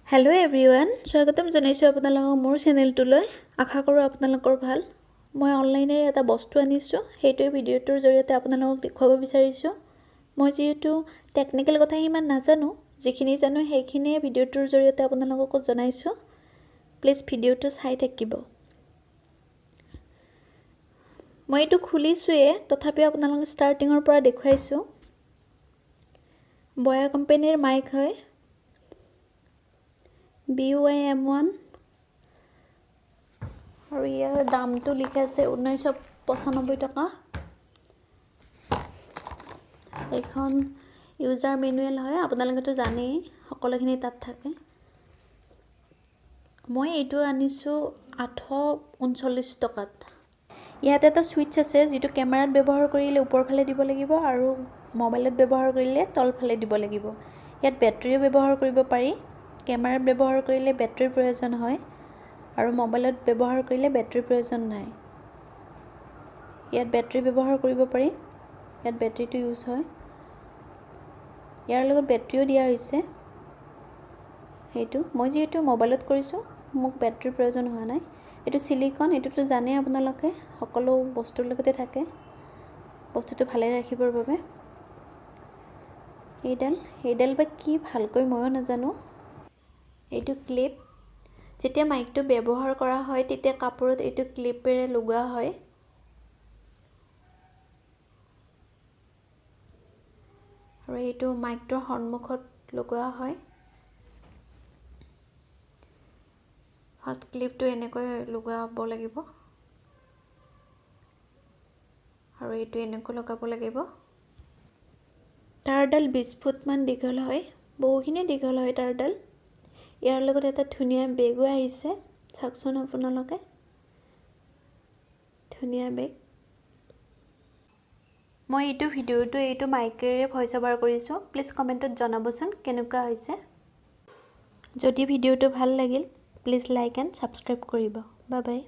hello everyone स्वागतम जनाइছো আপোনালোকক মোৰ চেনেলটোলৈ আশা কৰো আপোনালোকৰ ভাল মই অনলাইনেৰ এটা বস্তু আনিছো হেইটোই ভিডিওটোৰ জৰিয়তে আপোনালোকক দেখুৱাব বিচাৰিছো মই যেহেতু টেকনিক্যাল কথা ইমান নাজানো যিখিনি জানো হেইখিনি ভিডিওটোৰ জৰিয়তে আপোনালোকক জনাইছো প্লিজ ভিডিওটো চাই থাকিব মই এটো খুলিছোয়ে তথাপি আপোনালোকক ষ্টাৰ্টিংৰ পৰা দেখুৱাইছো বয়া কোম্পানীৰ মাইক হয় BYM1 और यार दाम तो लिखा আছে 1995 টাকা এখন ইউজাৰ মেনুৱেল হয় আপোনালোকে তো জানেই সকলোখিনি তাত থাকে মই এটো আনিছো 839 টাকাত ইয়াত এটা সুইচ আছে যেটো ক্যামেৰাত ব্যৱহাৰ কৰিলে ওপৰ ফালে দিব লাগিব আৰু মোবাইলত ব্যৱহাৰ কৰিলে তল ফালে দিব লাগিব ইয়াত বেটাৰীও ব্যৱহাৰ কৰিব পাৰি ক্যামেৰা ব্যৱহাৰ কৰিলে বেটাৰীৰ প্ৰয়োজন হয় আৰু মোবাইলত ব্যৱহাৰ কৰিলে বেটাৰীৰ প্ৰয়োজন নাই ইয়াত বেটাৰী ব্যৱহাৰ কৰিব পাৰি ইয়াত বেটাৰীটো ইউজ হয় ইয়াৰ লগত বেটাৰীও দিয়া হৈছে হেতু মই যেহেতু মোবাইলত কৰিছো মোক বেটাৰীৰ প্ৰয়োজন হোৱা নাই এটো সিলিকন এটোটো জানে আপোনালোকে সকলো বস্তুৰ লগতে থাকে বস্তুটো ভালে ৰাখিবৰ বাবে এইডাল বা কি ভালকৈ ময়ো নাজানো এটো ক্লিপ যেতিয়া মাইকটো ব্যৱহাৰ কৰা হয় তেতিয়া কাপোৰত এটো ক্লিপেৰে লগোৱা হয় আৰু এটো মাইকটোৰ সন্মুখত লগোৱা হয় ফাৰ্স্ট ক্লিপটো এনেকৈ লগাব লাগিব আৰু এটো এনেকৈ লগাব লাগিব তাৰডাল 20 ফুট মান দীঘল হয় বহুখিনি দীঘল হয় তাৰডাল ইয়াৰ লগত এটা ধুনিয়া বেগও আহিছে চাকচোন আপোনালোকে ধুনিয়া বেগ মই এটো ভিডিওটো এটো মাইকেৰে ভয়েস ওভাৰ কৰিছো প্লিজ কমেন্টত জনাবচোন কেনেকুৱা হৈছে যদি ভিডিওটো ভাল লাগিল প্লিজ লাইক এণ্ড সাবস্ক্ৰাইব কৰিব বাই বাই